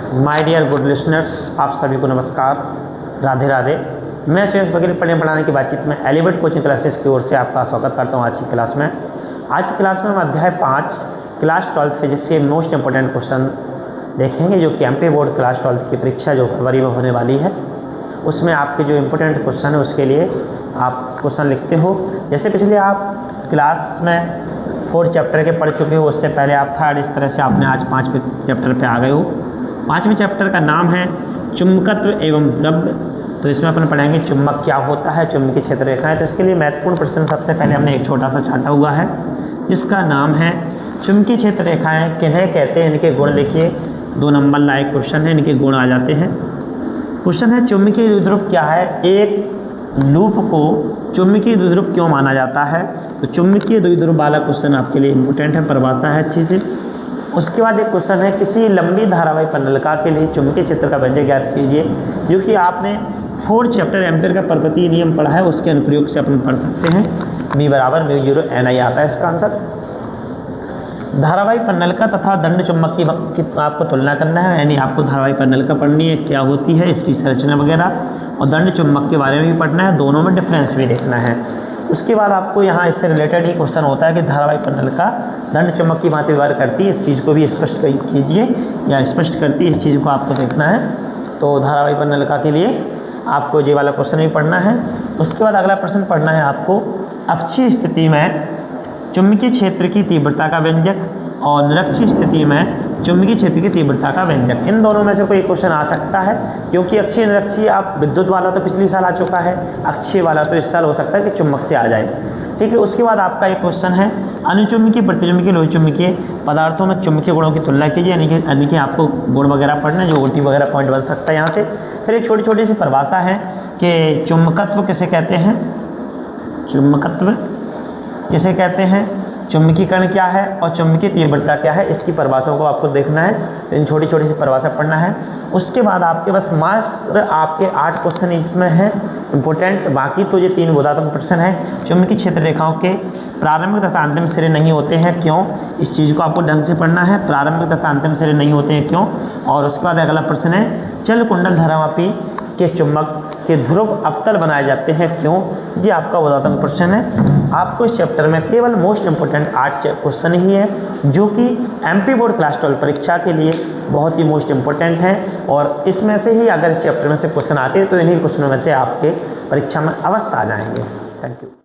My dear good listeners, आप सभी को नमस्कार, राधे राधे। मैं सुरेश बघेल पढ़ने पढ़ाने की बातचीत में एलिवेट कोचिंग क्लासेस की ओर से आपका स्वागत करता हूं। आज की क्लास में हम अध्याय 5 क्लास 12 फिजिक्स के मोस्ट इंपोर्टेंट क्वेश्चन देखेंगे, जो कि एमपी बोर्ड क्लास 12 की परीक्षा जो फरवरी में होने वाली है, उसमें आपके जो इम्पोर्टेंट क्वेश्चन है उसके लिए आप क्वेश्चन लिखते हो। जैसे पिछले आप क्लास में 4 चैप्टर के पढ़ चुके हो, उससे पहले आप थर्ड, इस तरह से आपने आज 5वें चैप्टर पे आ गए हो। 5वें चैप्टर का नाम है चुंबकत्व एवं द्रव्य। तो इसमें अपन पढ़ेंगे चुंबक क्या होता है, चुंबकीय क्षेत्र रेखाएं। तो इसके लिए महत्वपूर्ण प्रश्न सबसे पहले हमने एक छोटा सा छाटा हुआ है, जिसका नाम है चुंबकीय क्षेत्र रेखाएं किन्हें कहते हैं, इनके गुण लिखिए। 2 नंबर लायक क्वेश्चन है, इनके गुण आ जाते हैं। क्वेश्चन है चुंबकीय द्विध्रुव क्या है, एक लूप को चुंबकीय द्विध्रुव क्यों माना जाता है। तो चुंबकीय द्विध्रुव वाला क्वेश्चन आपके लिए इंपॉर्टेंट है, परिभाषा है अच्छी से। उसके बाद एक क्वेश्चन है किसी लंबी धारावाही पन्नलिका के लिए चुंबकीय क्षेत्र का व्यंजक ज्ञात कीजिए, जो कि आपने 4 चैप्टर एम्पीयर का पर्वतीय नियम पढ़ा है, उसके अनुप्रयोग से अपन पढ़ सकते हैं। B = μ0 Ni आता है इसका आंसर। धारावाही पन्नलिका तथा दंड चुंबक की आपको तुलना करना है, यानी आपको धारावाही पन्नलिका पढ़नी है, क्या होती है, इसकी संरचना वगैरह, और दंड चुंबक के बारे में भी पढ़ना है, दोनों में डिफरेंस भी देखना है। उसके बाद आपको यहाँ इससे रिलेटेड ही क्वेश्चन होता है कि धारावाही पन्नलिका दंड चुंबक की भांति व्यवहार करती है, इस चीज़ को भी स्पष्ट कीजिए या स्पष्ट करती है, इस चीज़ को आपको देखना है। तो धारावाही पन्नलिका के लिए आपको ये वाला क्वेश्चन भी पढ़ना है। उसके बाद अगला प्रश्न पढ़ना है आपको अक्षीय स्थिति में चुंबकीय क्षेत्र की तीव्रता का व्यंजक और निरक्षीय स्थिति में चुंबकीय क्षेत्र की तीव्रता का व्यंजक। इन दोनों में से कोई क्वेश्चन आ सकता है, क्योंकि अक्षीय निरक्षीय आप विद्युत वाला तो पिछले साल आ चुका है, अक्षीय वाला तो इस साल हो सकता है कि चुंबक से आ जाए। ठीक है। उसके बाद आपका एक क्वेश्चन है अनुचुंबकीय प्रतिचुंबकीय लोह चुंबकीय पदार्थों में चुंबकीय गुणों की तुलना कीजिए, यानी कि आपको गुण वगैरह पढ़ना है, जो OT वगैरह पॉइंट बन सकता है यहाँ से। फिर एक छोटी छोटी सी परिभाषा है कि चुंबकत्व किसे कहते हैं, चुंबकत्व किसे कहते हैं, चुंबकीकरण क्या है और चुंबकीय तीव्रता क्या है, इसकी परिभाषाओं को आपको देखना है। तो इन छोटी छोटी सी परिभाषा पढ़ना है। उसके बाद आपके बस मात्र आपके 8 क्वेश्चन इसमें हैं इंपॉर्टेंट, बाकी तो ये 3 बोधात्मक प्रश्न है। चुंबकीय क्षेत्र रेखाओं के प्रारंभिक तथा अंतिम सिरे नहीं होते हैं, क्यों, इस चीज़ को आपको ढंग से पढ़ना है। प्रारंभिक तथा अंतिम सिरे नहीं होते हैं, क्यों। और उसके बाद अगला प्रश्न है चल कुंडल धरामापी के चुंबक के ध्रुव अवतल बनाए जाते हैं, क्यों। ये आपका बोधात्मक प्रश्न है। आपको इस चैप्टर में केवल मोस्ट इंपोर्टेंट 8 क्वेश्चन ही है, जो कि एमपी बोर्ड क्लास 12 परीक्षा के लिए बहुत ही मोस्ट इंपोर्टेंट है। और इसमें से ही अगर इस चैप्टर में से क्वेश्चन आते हैं तो इन्हीं क्वेश्चनों में से आपके परीक्षा में अवश्य आ जाएंगे। Thank you.